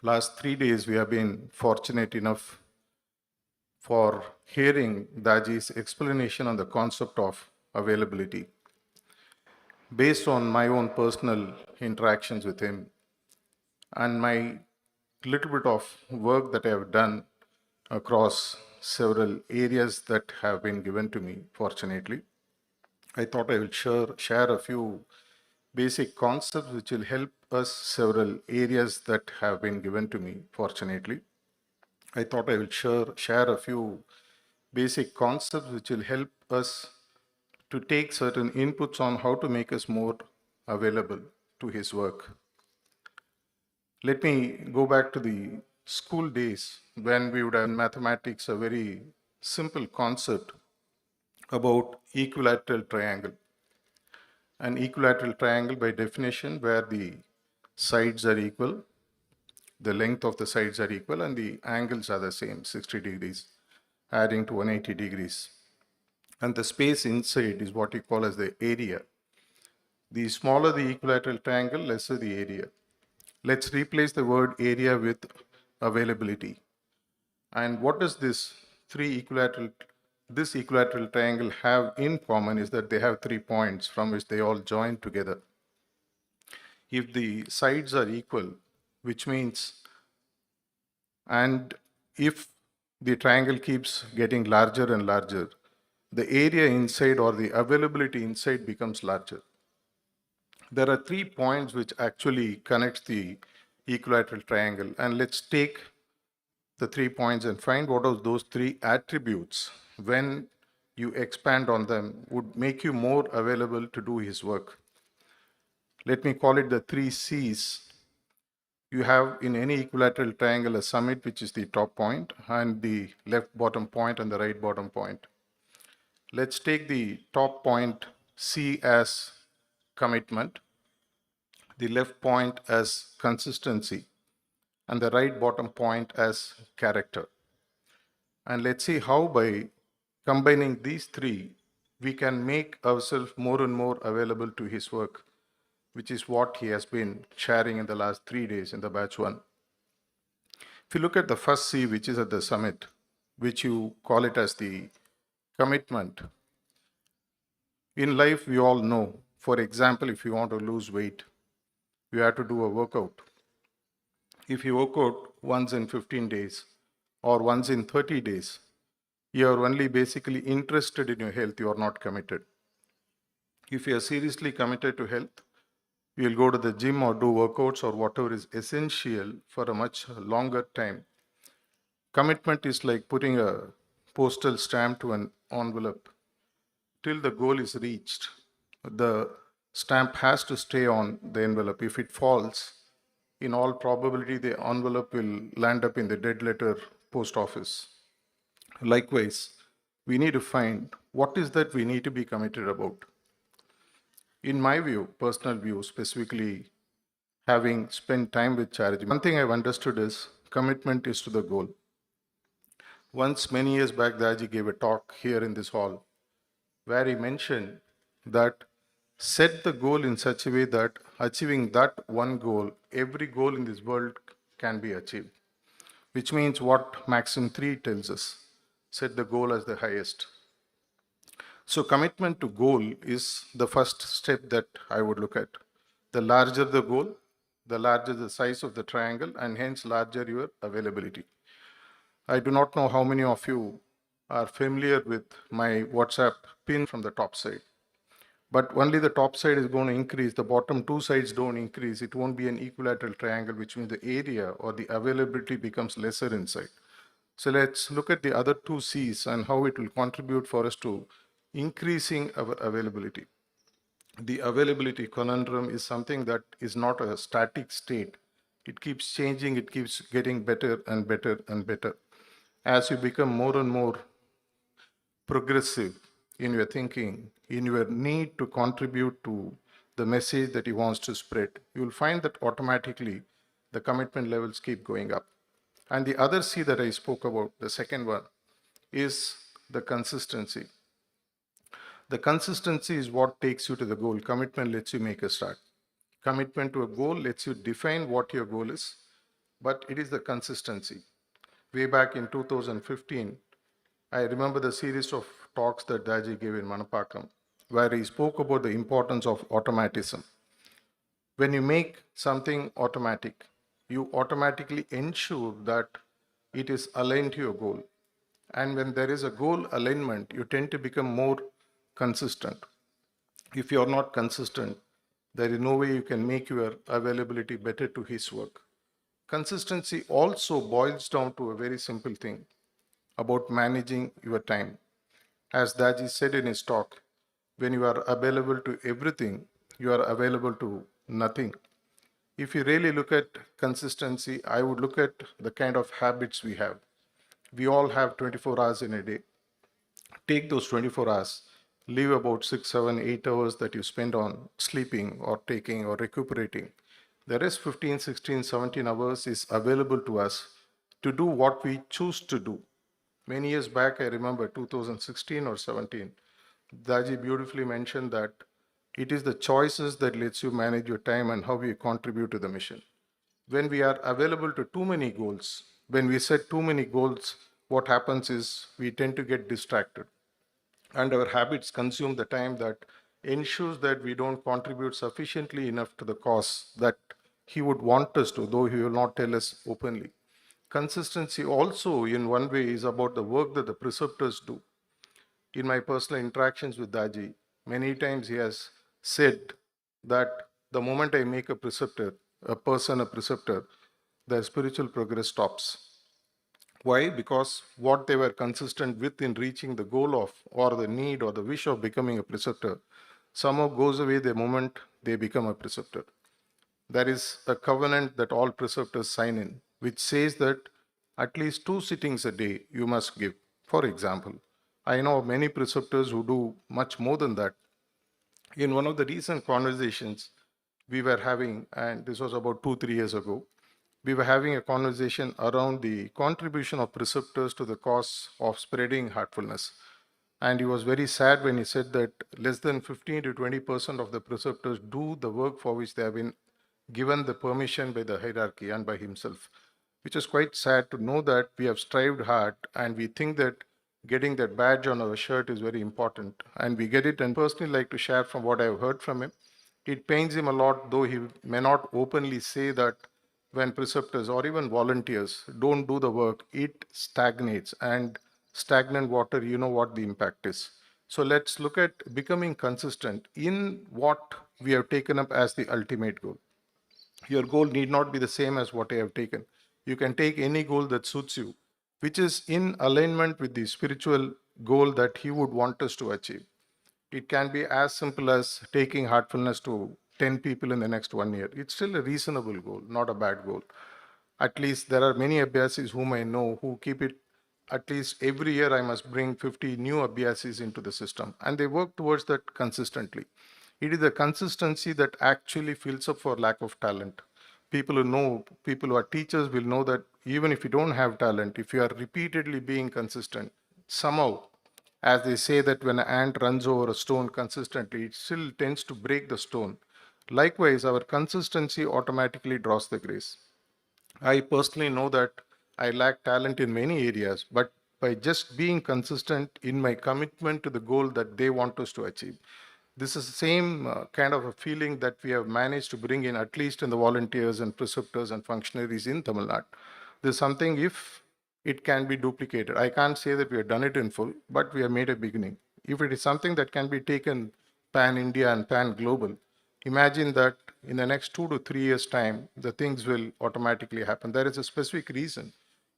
Last 3 days, we have been fortunate enough for hearing Daji's explanation on the concept of availability. Based on my own personal interactions with him and my little bit of work that I have done across several areas that have been given to me, fortunately, I thought I will share a few basic concepts which will help us several areas that have been given to me, fortunately. I thought I will share a few basic concepts which will help us to take certain inputs on how to make us more available to his work. Let me go back to the school days when we would have in mathematics a very simple concept about equilateral triangle. An equilateral triangle, by definition, where the sides are equal, the length of the sides are equal, and the angles are the same, 60 degrees, adding to 180 degrees. And the space inside is what we call as the area. The smaller the equilateral triangle, lesser the area. Let's replace the word area with availability. And what does this equilateral triangle have in common is that they have 3 points from which they all join together. If the sides are equal, which means, and if the triangle keeps getting larger and larger, the area inside or the availability inside becomes larger. There are 3 points which actually connect the equilateral triangle, and let's take the 3 points and find what are those 3 attributes when you expand on them would make you more available to do his work. Let me call it the 3 C's. You have in any equilateral triangle a summit, which is the top point, and the left bottom point and the right bottom point. Let's take the top point C as commitment, the left point as consistency, and the right bottom point as character. And let's see how by combining these 3, we can make ourselves more and more available to his work, which is what he has been sharing in the last 3 days in the batch 1. If you look at the first C, which is at the summit, which you call it as the commitment. In life, we all know, for example, if you want to lose weight, you have to do a workout. If you work out once in 15 days or once in 30 days, you are only basically interested in your health, you are not committed. If you are seriously committed to health, you will go to the gym or do workouts or whatever is essential for a much longer time. Commitment is like putting a postal stamp to an envelope. Till the goal is reached, the stamp has to stay on the envelope. If it falls, in all probability, the envelope will land up in the dead letter post office. Likewise, we need to find what is that we need to be committed about. In my view, personal view, specifically having spent time with charity, one thing I've understood is commitment is to the goal. Once, many years back, Daji gave a talk here in this hall where he mentioned that set the goal in such a way that achieving that one goal, every goal in this world can be achieved. Which means what Maxim 3 tells us, set the goal as the highest. So commitment to goal is the first step that I would look at. The larger the goal, the larger the size of the triangle, and hence larger your availability. I do not know how many of you are familiar with my WhatsApp pin from the top side. But only the top side is going to increase, the bottom 2 sides don't increase. It won't be an equilateral triangle, which means the area or the availability becomes lesser inside. So let's look at the other 2 C's and how it will contribute for us to increasing our availability. The availability conundrum is something that is not a static state. It keeps changing, it keeps getting better and better and better. As you become more and more progressive in your thinking, in your need to contribute to the message that he wants to spread, you will find that automatically the commitment levels keep going up. And the other C that I spoke about, the second one, is the consistency. The consistency is what takes you to the goal. Commitment lets you make a start. Commitment to a goal lets you define what your goal is. but it is the consistency. Way back in 2015, I remember the series of talks that Daji gave in Manapakam, where he spoke about the importance of automatism. When you make something automatic, you automatically ensure that it is aligned to your goal. And when there is a goal alignment, you tend to become more consistent. If you are not consistent, there is no way you can make your availability better to his work. Consistency also boils down to a very simple thing about managing your time. As Daji said in his talk, when you are available to everything, you are available to nothing. If you really look at consistency, I would look at the kind of habits we have. We all have 24 hours in a day. Take those 24 hours, leave about 6, 7, 8 hours that you spend on sleeping or taking or recuperating. The rest 15, 16, 17 hours is available to us to do what we choose to do. Many years back, I remember 2016 or 17, Daji beautifully mentioned that it is the choices that lets you manage your time and how you contribute to the mission. When we are available to too many goals, when we set too many goals, what happens is we tend to get distracted and our habits consume the time that ensures that we don't contribute sufficiently enough to the cause that he would want us to, though he will not tell us openly. Consistency also, in one way, is about the work that the preceptors do. In my personal interactions with Daji, many times he has said that the moment I make a preceptor, a person a preceptor, their spiritual progress stops. Why? Because what they were consistent with in reaching the goal of, or the need, or the wish of becoming a preceptor, somehow goes away the moment they become a preceptor. There is a covenant that all preceptors sign in, which says that at least 2 sittings a day you must give. For example, I know many preceptors who do much more than that. In one of the recent conversations we were having, and this was about 2, 3 years ago, we were having a conversation around the contribution of preceptors to the cause of spreading heartfulness. And he was very sad when he said that less than 15 to 20% of the preceptors do the work for which they have been given the permission by the hierarchy and by himself, which is quite sad to know that we have strived hard and we think that getting that badge on our shirt is very important. And we get it, and personally like to share from what I've heard from him. It pains him a lot, though he may not openly say that when preceptors or even volunteers don't do the work, it stagnates. And stagnant water, you know what the impact is. So let's look at becoming consistent in what we have taken up as the ultimate goal. Your goal need not be the same as what I have taken. You can take any goal that suits you, which is in alignment with the spiritual goal that he would want us to achieve. It can be as simple as taking heartfulness to 10 people in the next 1 year. It's still a reasonable goal, not a bad goal. At least there are many Abhyasis whom I know who keep it at least every year I must bring 50 new Abhyasis into the system. And they work towards that consistently. It is the consistency that actually fills up for lack of talent. People who know, people who are teachers will know that even if you don't have talent, if you are repeatedly being consistent, somehow, as they say that when an ant runs over a stone consistently, it still tends to break the stone. Likewise, our consistency automatically draws the grace. I personally know that I lack talent in many areas, but by just being consistent in my commitment to the goal that they want us to achieve. This is the same kind of a feeling that we have managed to bring in, at least in the volunteers and preceptors and functionaries in Tamil Nadu. This is something, if it can be duplicated, I can't say that we have done it in full, but we have made a beginning. If it is something that can be taken pan India and pan global, imagine that in the next 2 to 3 years' time, the things will automatically happen. There is a specific reason.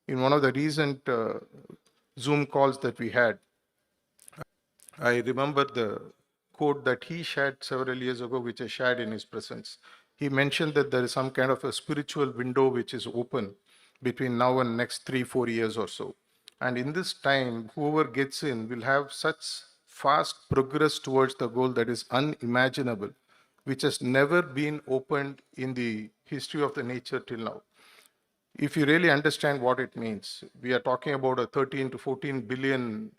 In one of the recent Zoom calls that we had, I remember the quote that he shared several years ago, which I shared in his presence. He mentioned that there is some kind of a spiritual window which is open between now and next 3, 4 years or so. And in this time, whoever gets in will have such fast progress towards the goal that is unimaginable, which has never been opened in the history of the nature till now. If you really understand what it means, we are talking about a 13 to 14 billion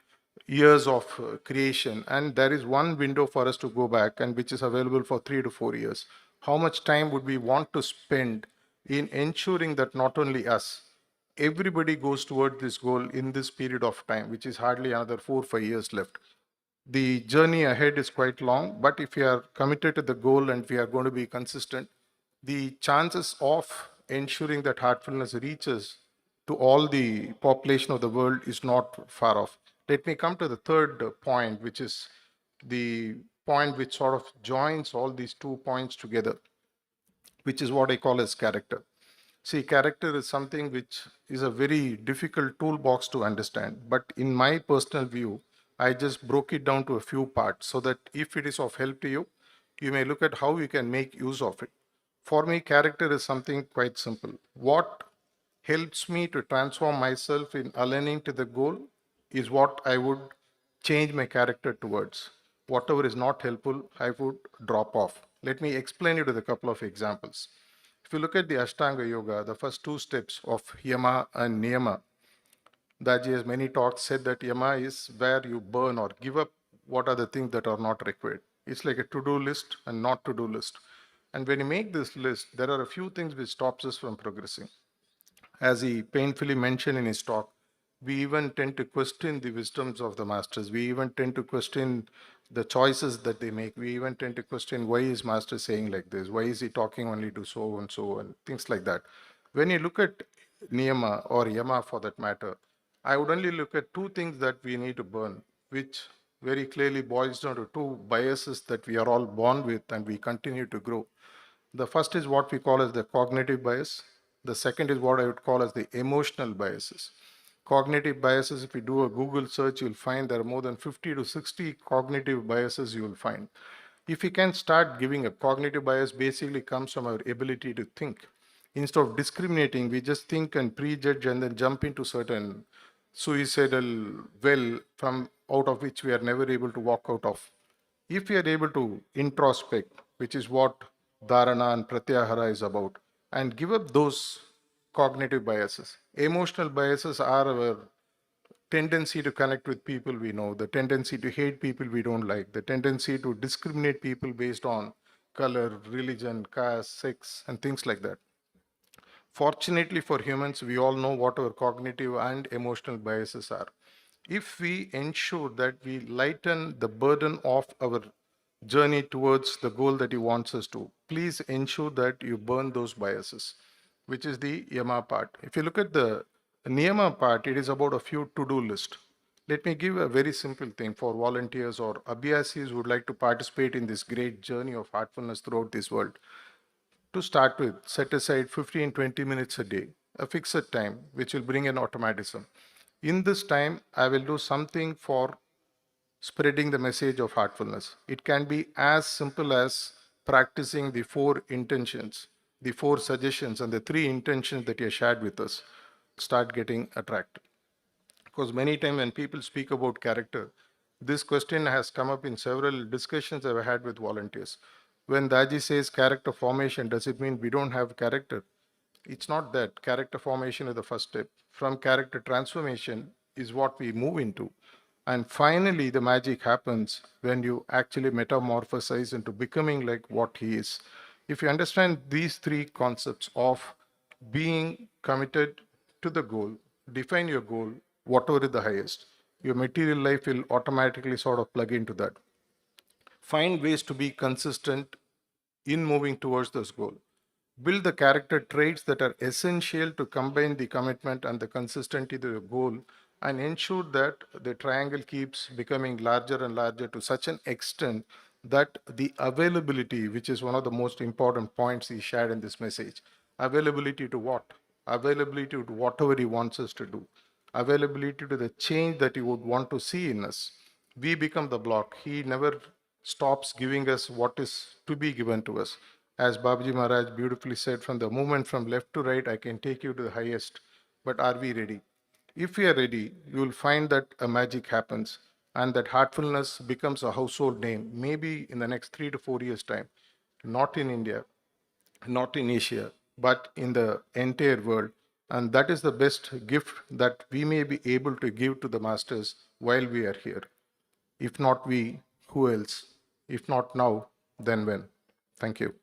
years of creation, and there is one window for us to go back, and which is available for 3 to 4 years. How much time would we want to spend in ensuring that not only us, everybody goes toward this goal in this period of time, which is hardly another 4 or 5 years left. The journey ahead is quite long, but if we are committed to the goal and we are going to be consistent, the chances of ensuring that heartfulness reaches to all the population of the world is not far off. Let me come to the third point, which is the point which sort of joins all these 2 points together, which is what I call as character. See, character is something which is a very difficult toolbox to understand. But in my personal view, I just broke it down to a few parts so that if it is of help to you, you may look at how you can make use of it. For me, character is something quite simple. What helps me to transform myself in aligning to the goal is what I would change my character towards. Whatever is not helpful, I would drop off. Let me explain it with a couple of examples. If you look at the Ashtanga Yoga, the first two steps of Yama and Niyama, Daji has many talks said that Yama is where you burn or give up what are the things that are not required. It's like a to-do list and not to-do list. And when you make this list, there are a few things which stops us from progressing. As he painfully mentioned in his talk, we even tend to question the wisdoms of the masters. We even tend to question the choices that they make. We even tend to question why is master saying like this? Why is he talking only to so and so and things like that? When you look at Niyama or Yama for that matter, I would only look at two things that we need to burn, which very clearly boils down to two biases that we are all born with and we continue to grow. The first is what we call as the cognitive bias. The second is what I would call as the emotional biases. Cognitive biases, if you do a Google search, you'll find there are more than 50 to 60 cognitive biases you will find. If you can start giving a cognitive bias, basically comes from our ability to think. Instead of discriminating, we just think and prejudge and then jump into certain suicidal well from out of which we are never able to walk out of. If we are able to introspect, which is what dharana and pratyahara is about, and give up those cognitive biases. Emotional biases are our tendency to connect with people we know, the tendency to hate people we don't like, the tendency to discriminate people based on color, religion, caste, sex, and things like that. Fortunately for humans, we all know what our cognitive and emotional biases are. If we ensure that we lighten the burden of our journey towards the goal that he wants us to, please ensure that you burn those biases, which is the Yama part. If you look at the Niyama part, it is about a few to-do list. Let me give a very simple thing for volunteers or abhyasis who would like to participate in this great journey of heartfulness throughout this world. To start with, set aside 15-20 minutes a day, a fixed time, which will bring an automatism. In this time, I will do something for spreading the message of heartfulness. It can be as simple as practicing the four intentions, the four suggestions, and the three intentions that you shared with us. Start getting attracted. Because many times when people speak about character, this question has come up in several discussions I've had with volunteers. When Daji says character formation, does it mean we don't have character? It's not that. Character formation is the first step. From character transformation is what we move into. And finally, the magic happens when you actually metamorphosize into becoming like what he is. If you understand these three concepts of being committed to the goal, define your goal, whatever is the highest, your material life will automatically sort of plug into that. Find ways to be consistent in moving towards this goal. Build the character traits that are essential to combine the commitment and the consistency to the goal and ensure that the triangle keeps becoming larger and larger to such an extent that the availability, which is one of the most important points he shared in this message, availability to what? Availability to whatever he wants us to do, availability to the change that he would want to see in us. We become the block. He never stops giving us what is to be given to us. As Babaji Maharaj beautifully said, from the movement from left to right, I can take you to the highest. But are we ready? If we are ready, you will find that a magic happens and that heartfulness becomes a household name, maybe in the next 3 to 4 years' time. Not in India, not in Asia, but in the entire world. And that is the best gift that we may be able to give to the masters while we are here. If not we, who else? If not now, then when? Thank you.